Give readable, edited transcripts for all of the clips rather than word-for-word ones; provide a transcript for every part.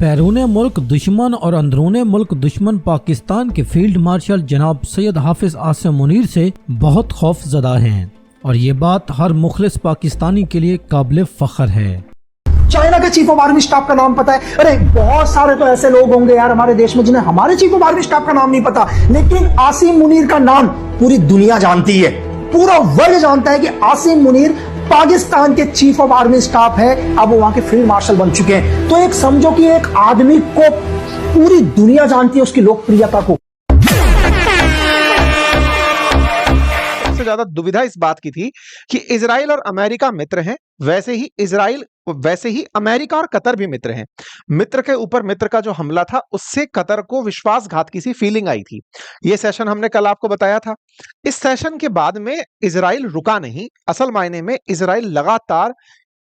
बैरून मुल्क दुश्मन और अंदरून मुल्क दुश्मन पाकिस्तान के फील्ड मार्शल जनाब सैयद हाफिज आसिम मुनीर से बहुत खौफजदा हैं और ये बात हर मुखलिस पाकिस्तानी के लिए काबिल फख्र है। चाइना के चीफ ऑफ आर्मी स्टाफ का नाम पता है। अरे बहुत सारे तो ऐसे लोग होंगे यार हमारे देश में जिन्हें हमारे चीफ ऑफ आर्मी स्टाफ का नाम नहीं पता, लेकिन आसिम मुनीर का नाम पूरी दुनिया जानती है, पूरा वर्ल्ड जानता है कि आसिम मुनीर पाकिस्तान के चीफ ऑफ आर्मी स्टाफ है। अब वो वहां के फील्ड मार्शल बन चुके हैं। तो एक समझो कि एक आदमी को पूरी दुनिया जानती है, उसकी लोकप्रियता को। सबसे ज्यादा दुविधा इस बात की थी कि इजराइल और अमेरिका मित्र हैं, वैसे ही अमेरिका और कतर भी मित्र हैं। मित्र के ऊपर मित्र का जो हमला था उससे कतर को विश्वासघात की सी फीलिंग आई थी। यह सेशन हमने कल आपको बताया था। इस सेशन के बाद में इजराइल रुका नहीं। असल मायने में इजराइल लगातार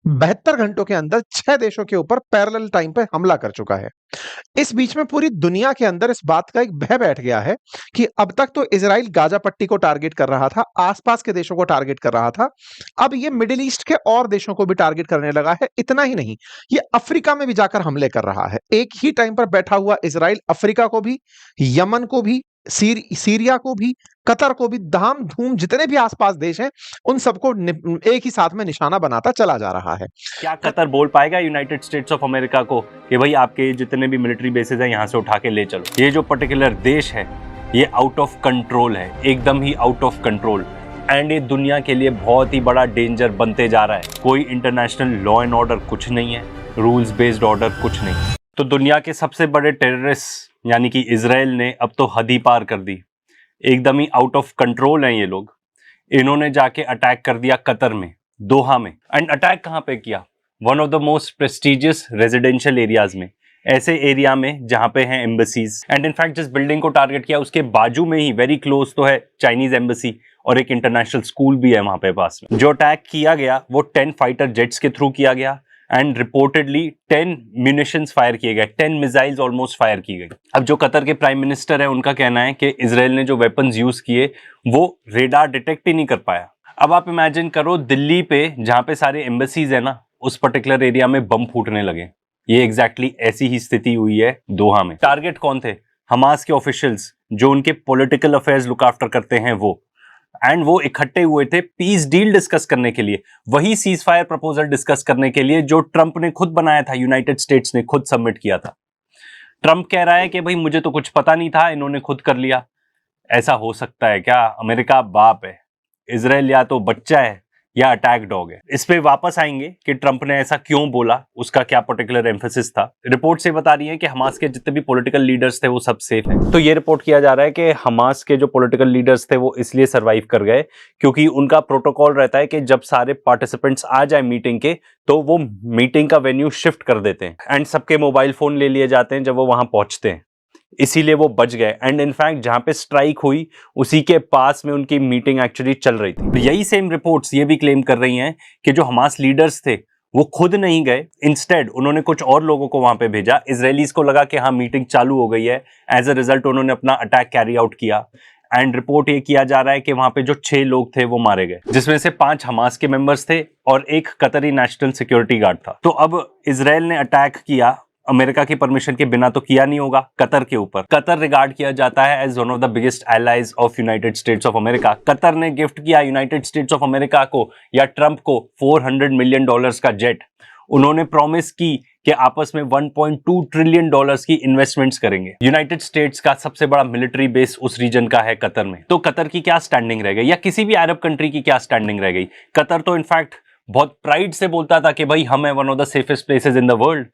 72 घंटों के अंदर 6 देशों के ऊपर पैरेलल टाइम पे हमला कर चुका है। इस बीच में पूरी दुनिया के अंदर इस बात का एक भय बैठ गया है कि अब तक तो इजराइल गाजा पट्टी को टारगेट कर रहा था, आसपास के देशों को टारगेट कर रहा था, अब ये मिडिल ईस्ट के और देशों को भी टारगेट करने लगा है। इतना ही नहीं, ये अफ्रीका में भी जाकर हमले कर रहा है। एक ही टाइम पर बैठा हुआ इजराइल अफ्रीका को भी, यमन को भी, सीरिया को भी, कतर को भी, धाम धूम जितने भी आसपास देश हैं उन सबको एक ही साथ में निशाना बनाता चला जा रहा है। क्या कतर बोल पाएगा यूनाइटेड स्टेट्स ऑफ अमेरिका को कि भाई आपके जितने भी मिलिट्री बेसेस हैं यहां से उठा के ले चलो? ये जो पर्टिकुलर देश है ये आउट ऑफ कंट्रोल है, एकदम ही आउट ऑफ कंट्रोल, एंड ये दुनिया के लिए बहुत ही बड़ा डेंजर बनते जा रहा है। कोई इंटरनेशनल लॉ एंड ऑर्डर कुछ नहीं है, रूल्स बेस्ड ऑर्डर कुछ नहीं है। तो दुनिया के सबसे बड़े टेररिस्ट यानी कि इजराइल ने अब तो हद ही पार कर दी, एकदम ही आउट ऑफ कंट्रोल हैं ये लोग। इन्होंने जाके अटैक कर दिया कतर में, दोहा में। एंड अटैक कहाँ पे किया? One of the most prestigious residential areas में, ऐसे एरिया में जहाँ पे हैं एम्बेसीज। एंड इनफैक्ट जिस बिल्डिंग को टारगेट किया उसके बाजू में ही वेरी क्लोज तो है चाइनीज एम्बेसी और एक इंटरनेशनल स्कूल भी है वहां पे पास में। जो अटैक किया गया वो 10 फाइटर जेट्स के थ्रू किया गया एंड रिपोर्टेडली 10 म्यूनिशंस फायर किए गए, 10 मिसाइल्स ऑलमोस्ट फायर की गई। अब जो कतर के प्राइम मिनिस्टर है उनका कहना है कि इजराइल ने जो वेपन्स यूज किए वो रेडार डिटेक्ट ही नहीं कर पाया। अब आप इमेजिन करो दिल्ली पे जहां पे सारे एम्बेसीज है ना, उस पर्टिकुलर एरिया में बम फूटने लगे। ये एग्जैक्टली ऐसी ही स्थिति हुई है दोहा में। टारगेट कौन थे? हमास के ऑफिशियल्स जो उनके पॉलिटिकल अफेयर्स लुक आफ्टर करते हैं वो, एंड वो इकट्ठे हुए थे पीस डील डिस्कस करने के लिए, वही सीज फायर प्रपोजल डिस्कस करने के लिए जो ट्रंप ने खुद बनाया था, यूनाइटेड स्टेट्स ने खुद सबमिट किया था। ट्रंप कह रहा है कि भाई मुझे तो कुछ पता नहीं था, इन्होंने खुद कर लिया। ऐसा हो सकता है क्या? अमेरिका बाप है, इजराइल या तो बच्चा है या अटैक डॉग है। इस पे वापस आएंगे कि ट्रंप ने ऐसा क्यों बोला, उसका क्या पर्टिकुलर एम्फेसिस था। रिपोर्ट से बता रही है कि हमास के जितने भी पॉलिटिकल लीडर्स थे वो सब सेफ हैं। तो ये रिपोर्ट किया जा रहा है कि हमास के जो पॉलिटिकल लीडर्स थे वो इसलिए सरवाइव कर गए क्योंकि उनका प्रोटोकॉल रहता है कि जब सारे पार्टिसिपेंट्स आ जाए मीटिंग के तो वो मीटिंग का वेन्यू शिफ्ट कर देते हैं एंड सबके मोबाइल फोन ले लिए जाते हैं जब वो वहां पहुंचते हैं, इसीलिए वो बच गए। एंड इनफैक्ट जहां पे स्ट्राइक हुई उसी के पास में उनकी मीटिंग एक्चुअली चल रही थी। यही सेम रिपोर्ट्स ये भी क्लेम कर रही हैं कि जो हमास लीडर्स थे वो खुद नहीं गए, इंस्टेड उन्होंने कुछ और लोगों को वहां पे भेजा। इजरायलीज को लगा कि हाँ मीटिंग चालू हो गई है, एज अ रिजल्ट उन्होंने अपना अटैक कैरी आउट किया। एंड रिपोर्ट ये किया जा रहा है कि वहां पे जो 6 लोग थे वो मारे गए, जिसमें से 5 हमास के मेंबर्स थे और एक कतरी नेशनल सिक्योरिटी गार्ड था। तो अब इजराइल ने अटैक किया, अमेरिका की परमिशन के बिना तो किया नहीं होगा, कतर के ऊपर। कतर रिगार्ड किया जाता है as one of the biggest allies of United States of America. Qatar ने गिफ्ट किया यूनाइटेड स्टेट्स ऑफ अमेरिका को या ट्रंप को $400 मिलियन का जेट। उन्होंने प्रॉमिस की कि आपस में $1.2 ट्रिलियन की इन्वेस्टमेंट्स करेंगे। यूनाइटेड स्टेट्स का सबसे बड़ा मिलिट्री बेस उस रीजन का है कतर में। तो कतर की क्या स्टैंडिंग रह गई या किसी भी अरब कंट्री की क्या स्टैंडिंग रह गई? कतर तो इनफैक्ट बहुत प्राइड से बोलता था कि भाई हम है one of the safest places in the world,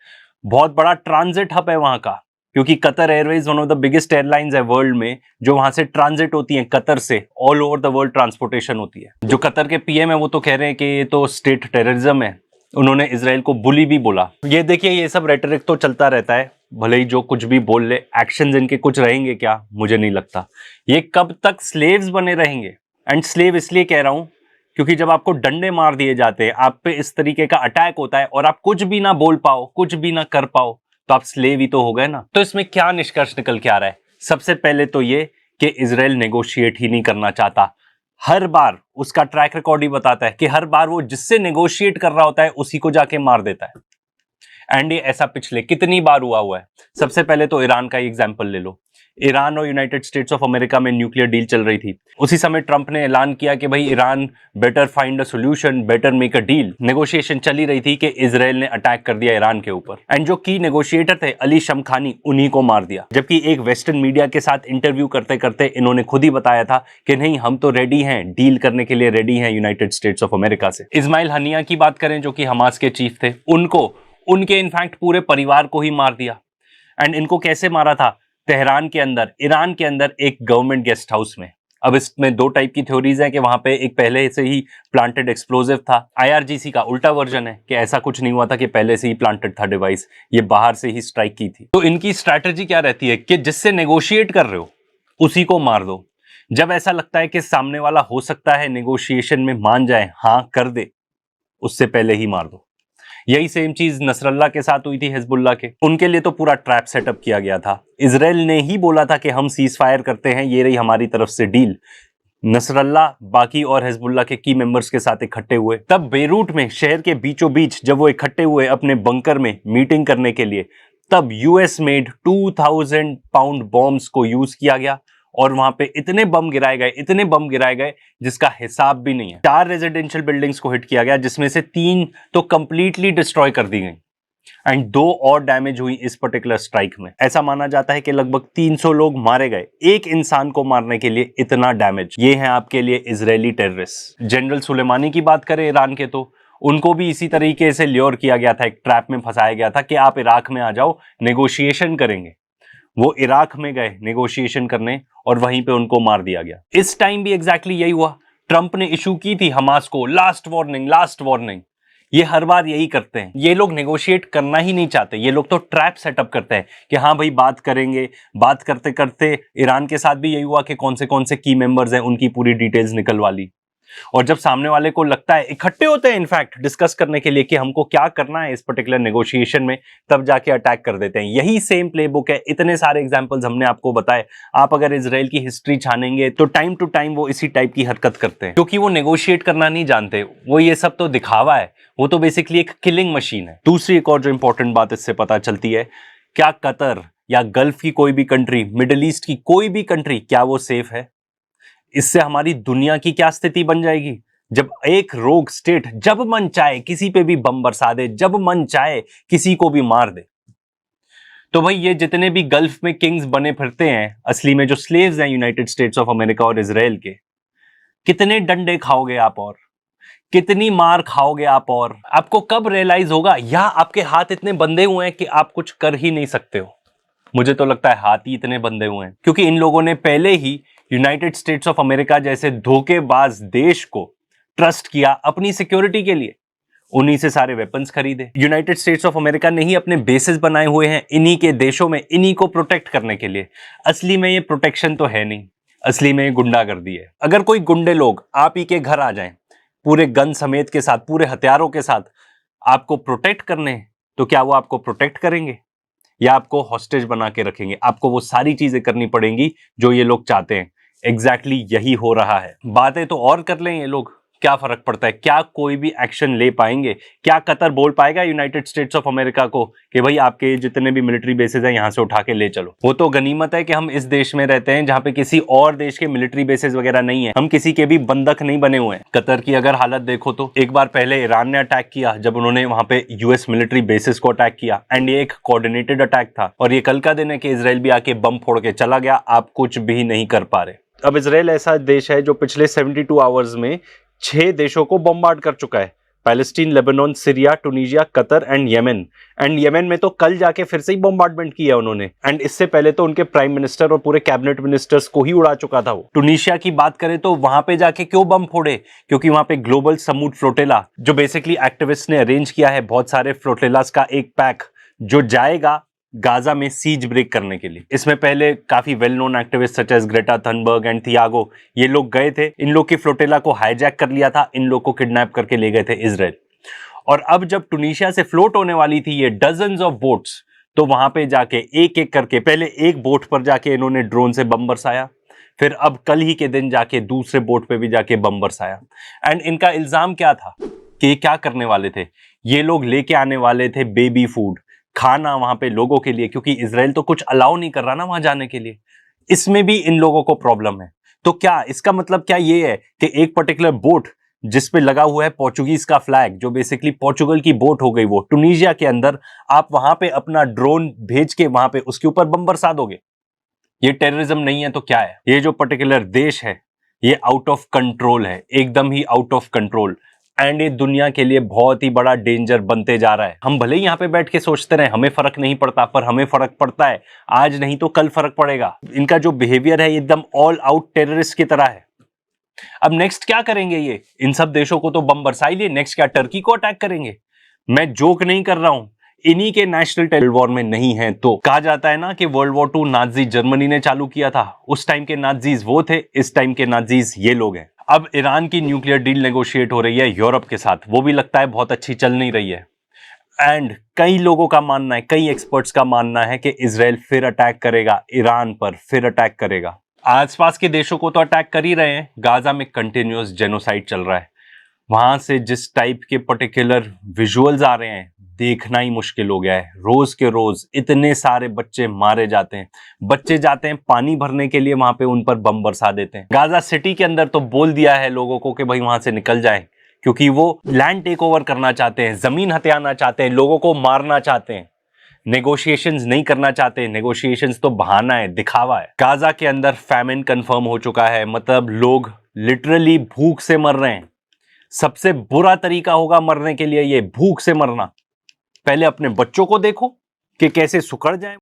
बहुत बड़ा ट्रांजिट हब है वहां का, क्योंकि Qatar Airways one of the biggest airlines है वर्ल्ड में, जो वहां से ट्रांजिट होती है कतर से all over the world transportation होती है। जो कतर के पीएम है वो तो कह रहे हैं कि ये तो स्टेट टेररिज्म है, उन्होंने इजराइल को बुली भी बोला। ये देखिए ये सब रेटरिक तो चलता रहता है, भले ही जो कुछ भी बोल ले, एक्शंस इनके कुछ रहेंगे क्या? मुझे नहीं लगता। ये कब तक स्लेव्स बने रहेंगे? एंड स्लेव इसलिए कह रहा हूं क्योंकि जब आपको डंडे मार दिए जाते हैं, आप पे इस तरीके का अटैक होता है और आप कुछ भी ना बोल पाओ, कुछ भी ना कर पाओ, तो आप स्लेव ही तो हो गए ना। तो इसमें क्या निष्कर्ष निकल के आ रहा है? सबसे पहले तो ये कि इजराइल नेगोशिएट ही नहीं करना चाहता। हर बार उसका ट्रैक रिकॉर्ड ही बताता है कि हर बार वो जिससे नेगोशिएट कर रहा होता है उसी को जाके मार देता है। एंड ये ऐसा पिछले कितनी बार हुआ है। सबसे पहले तो ईरान का एग्जाम्पल ले लो। ईरान और यूनाइटेड स्टेट्स ऑफ अमेरिका में न्यूक्लियर डील चल रही थी। उसी समय ट्रंप ने ऐलान किया कि भाई Iran better find a solution, better make a deal. Negotiation चली रही थी कि इजराइल ने अटैक कर दिया ईरान के ऊपर, एंड जो की नेगोशिएटर थे अली शमखानी, उन्हीं को मार दिया। जबकि एक वेस्टर्न मीडिया के साथ इंटरव्यू करते करते इन्होंने खुद ही बताया था कि नहीं, हम तो रेडी हैं, डील करने के लिए रेडी हैं यूनाइटेड स्टेट्स ऑफ अमेरिका से। इस्माइल हनिया की बात करें जो कि हमास के चीफ थे, उनके इनफैक्ट पूरे परिवार को ही मार दिया। एंड इनको कैसे मारा था? तेहरान के अंदर, ईरान के अंदर एक गवर्नमेंट गेस्ट हाउस में। अब इसमें दो टाइप की थ्योरीज हैं कि वहां पे एक पहले से ही प्लांटेड एक्सप्लोजिव था। आईआरजीसी का उल्टा वर्जन है कि ऐसा कुछ नहीं हुआ था कि पहले से ही प्लांटेड था डिवाइस, ये बाहर से ही स्ट्राइक की थी। तो इनकी स्ट्रैटेजी क्या रहती है कि जिससे नेगोशिएट कर रहे हो उसी को मार दो। जब ऐसा लगता है कि सामने वाला हो सकता है नेगोशिएशन में मान जाए, हाँ कर दे, उससे पहले ही मार दो। यही सेम चीज नसरल्ला के साथ हुई थी, हिजबुल्लाह के। उनके लिए तो पूरा ट्रैप सेटअप किया गया था। इजराइल ने ही बोला था कि हम सीज फायर करते हैं, ये रही हमारी तरफ से डील। नसरल्ला बाकी और हिजबुल्लाह के की मेंबर्स के साथ इकट्ठे हुए। तब बेरूट में शहर के बीचों बीच जब वो इकट्ठे हुए अपने बंकर में मीटिंग करने के लिए, तब यूएस मेड 2000 पाउंड बॉम्ब्स को यूज किया गया और वहां पे इतने बम गिराए गए जिसका हिसाब भी नहीं है। 4 रेजिडेंशियल बिल्डिंग्स को हिट किया गया, जिसमें से 3 तो कंप्लीटली डिस्ट्रॉय कर दी गई एंड 2 और डैमेज हुई इस पर्टिकुलर स्ट्राइक में। ऐसा माना जाता है कि लगभग 300 लोग मारे गए एक इंसान को मारने के लिए, इतना डैमेज। ये है आपके लिए इजरायली टेररिस्ट। जनरल सुलेमानी की बात करें ईरान के, तो उनको भी इसी तरीके से ल्योर किया गया था, एक ट्रैप में फंसाया गया था कि आप इराक में आ जाओ, नेगोशिएशन करेंगे। वो इराक में गए नेगोशिएशन करने और वहीं पे उनको मार दिया गया। इस टाइम भी एग्जैक्टली यही हुआ। ट्रंप ने इशू की थी हमास को लास्ट वार्निंग। ये हर बार यही करते हैं। ये लोग नेगोशिएट करना ही नहीं चाहते, ये लोग तो ट्रैप सेटअप करते हैं कि हाँ भाई बात करेंगे। बात करते करते ईरान के साथ भी यही हुआ कि कौन से की मेंबर्स हैं उनकी पूरी डिटेल्स निकलवा ली। और जब सामने वाले को लगता है, इकट्ठे होते हैं इनफैक्ट डिस्कस करने के लिए कि हमको क्या करना है इस पर्टिकुलर नेगोशिएशन में, तब जाके अटैक कर देते हैं। यही सेम प्लेबुक है। इतने सारे एग्जांपल्स हमने आपको बताए। आप अगर इजराइल की हिस्ट्री छानेंगे तो टाइम टू टाइम वो इसी टाइप की हरकत करते हैं, क्योंकि वो नेगोशिएट करना नहीं जानते। वो ये सब तो दिखावा है, वो तो बेसिकली एक किलिंग मशीन है। दूसरी एक और जो इंपॉर्टेंट बात इससे पता चलती है, क्या कतर या गल्फ की कोई भी कंट्री, मिडिल ईस्ट की कोई भी कंट्री, क्या वो सेफ है? इससे हमारी दुनिया की क्या स्थिति बन जाएगी जब एक रोग स्टेट जब मन चाहे किसी पे भी बम बरसा दे, जब मन चाहे किसी को भी मार दे। तो भाई ये जितने भी गल्फ में किंग्स बने फिरते हैं, असली में जो स्लेव्स हैं यूनाइटेड स्टेट्स ऑफ अमेरिका और इजराइल के, कितने डंडे खाओगे आप और कितनी मार खाओगे आप? और आपको कब रियलाइज होगा या आपके हाथ इतने बंधे हुए हैं कि आप कुछ कर ही नहीं सकते हो? मुझे तो लगता है हाथ ही इतने बंधे हुए हैं क्योंकि इन लोगों ने पहले ही यूनाइटेड स्टेट्स ऑफ अमेरिका जैसे धोखेबाज देश को ट्रस्ट किया अपनी सिक्योरिटी के लिए। उन्हीं से सारे वेपन्स खरीदे। यूनाइटेड स्टेट्स ऑफ अमेरिका ने ही अपने बेसेस बनाए हुए हैं इन्हीं के देशों में, इन्हीं को प्रोटेक्ट करने के लिए। असली में ये प्रोटेक्शन तो है नहीं, असली में ये गुंडागर्दी है। अगर कोई गुंडे लोग आप ही के घर आ जाएं पूरे गन समेत के साथ, पूरे हथियारों के साथ आपको प्रोटेक्ट करने, तो क्या वो आपको प्रोटेक्ट करेंगे या आपको हॉस्टेज बना के रखेंगे? आपको वो सारी चीजें करनी पड़ेंगी जो ये लोग चाहते हैं। एग्जैक्टली यही हो रहा है। बातें तो और कर लें ये लोग, क्या फर्क पड़ता है? क्या कोई भी एक्शन ले पाएंगे? क्या कतर बोल पाएगा यूनाइटेड स्टेट्स ऑफ अमेरिका को कि भाई आपके जितने भी मिलिट्री बेसेस हैं यहां से उठा के ले चलो? वो तो गनीमत है कि हम इस देश में रहते हैं जहां पे किसी और देश के मिलिट्री बेसेस वगैरह नहीं है, हम किसी के भी बंधक नहीं बने हुए हैं। कतर की अगर हालत देखो तो एक बार पहले ईरान ने अटैक किया जब उन्होंने वहां पे यूएस मिलिट्री बेसिस को अटैक किया, एंड ये एक कोऑर्डिनेटेड अटैक था। और ये कल का दिन है कि इजराइल भी आके बम फोड़ के चला गया, आप कुछ भी नहीं कर पा रहे। अब इजराइल ऐसा देश है जो पिछले 72 आवर्स में 6 देशों को बॉम्बार्ड कर चुका है। Palestine, Lebanon, Syria, Tunisia, Qatar and Yemen. And Yemen में तो कल जाके फिर से ही बॉम्बार्डमेंट किया उन्होंने, एंड इससे पहले तो उनके प्राइम मिनिस्टर और पूरे कैबिनेट मिनिस्टर्स को ही उड़ा चुका था वो। टूनिशिया की बात करें तो वहां पे जाके क्यों बम फोड़े? क्योंकि वहां पे ग्लोबल समूट फ्लोटेला, जो बेसिकली एक्टिविस्ट ने अरेंज किया है, बहुत सारे फ्लोटेलास का एक पैक जो जाएगा गाजा में सीज ब्रेक करने के लिए। इसमें पहले काफी well known activist such as Greta Thunberg and Thiago, ये लोग गए थे, इन लोग की फ्लोटेला को हाईजैक कर लिया था, इन लोग को किडनैप करके ले गए थे इजराइल। और अब जब टूनिशिया से फ्लोट होने वाली थी ये डजन्स ऑफ बोट्स, तो वहां पे जाके एक एक करके पहले एक बोट पर जाके इन्होंने ड्रोन से बम बरसाया, फिर अब कल ही के दिन जाके दूसरे बोट पे भी जाके बम बरसाया। एंड इनका इल्जाम क्या था कि ये क्या करने वाले थे। ये लोग लेके आने वाले थे बेबी फूड, खाना वहां पे लोगों के लिए, क्योंकि इजराइल तो कुछ अलाउ नहीं कर रहा ना वहां जाने के लिए। इसमें भी इन लोगों को प्रॉब्लम है। तो क्या इसका मतलब क्या ये है कि एक पर्टिकुलर बोट जिसपे लगा हुआ है पोर्चुगीज का फ्लैग, जो बेसिकली पोर्चुगल की बोट हो गई, वो टूनिशिया के अंदर, आप वहां पे अपना ड्रोन भेज के वहां पे उसके ऊपर बम बरसा दोगे? ये टेररिज्म नहीं है तो क्या है? ये जो पर्टिकुलर देश है ये आउट ऑफ कंट्रोल है, एकदम ही आउट ऑफ कंट्रोल, एंड ये दुनिया के लिए बहुत ही बड़ा डेंजर बनते जा रहा है। हम भले ही यहाँ पे बैठ के सोचते रहे हमें फर्क नहीं पड़ता, पर हमें फर्क पड़ता है। आज नहीं तो कल फर्क पड़ेगा। इनका जो बिहेवियर है एकदम ऑल आउट टेररिस्ट की तरह है। अब नेक्स्ट क्या करेंगे ये? इन सब देशों को तो बम बरसा ही लिए, नेक्स्ट क्या टर्की को अटैक करेंगे? मैं जोक नहीं कर रहा हूं, इन्हीं के नेशनल टेरर वॉर में नहीं है। तो कहा जाता है ना कि वर्ल्ड वॉर 2 नाजी जर्मनी ने चालू किया था, उस टाइम के नाजीज वो थे, इस टाइम के नाजीज ये लोग हैं। अब ईरान की न्यूक्लियर डील नेगोशिएट हो रही है यूरोप के साथ, वो भी लगता है बहुत अच्छी चल नहीं रही है। एंड कई लोगों का मानना है, कई एक्सपर्ट्स का मानना है कि इजराइल फिर अटैक करेगा ईरान पर, फिर अटैक करेगा। आसपास के देशों को तो अटैक कर ही रहे हैं। गाजा में कंटिन्यूअस जेनोसाइड चल रहा है। वहां से जिस टाइप के पर्टिकुलर विजुअल्स आ रहे हैं, देखना ही मुश्किल हो गया है। रोज के रोज इतने सारे बच्चे मारे जाते हैं। बच्चे जाते हैं पानी भरने के लिए, वहां पे उन पर बम बरसा देते हैं। गाजा सिटी के अंदर तो बोल दिया है लोगों को कि भाई वहां से निकल जाएं, क्योंकि वो लैंड टेक ओवर करना चाहते हैं, जमीन हथियाना चाहते हैं, लोगों को मारना चाहते हैं। नेगोशिएशंस नहीं करना चाहते। नेगोशिएशंस तो बहाना है, दिखावा है। गाजा के अंदर फैमिन कंफर्म हो चुका है, मतलब लोग लिटरली भूख से मर रहे हैं। सबसे बुरा तरीका होगा मरने के लिए ये, भूख से मरना। पहले अपने बच्चों को देखो कि कैसे सुकड़ जाए।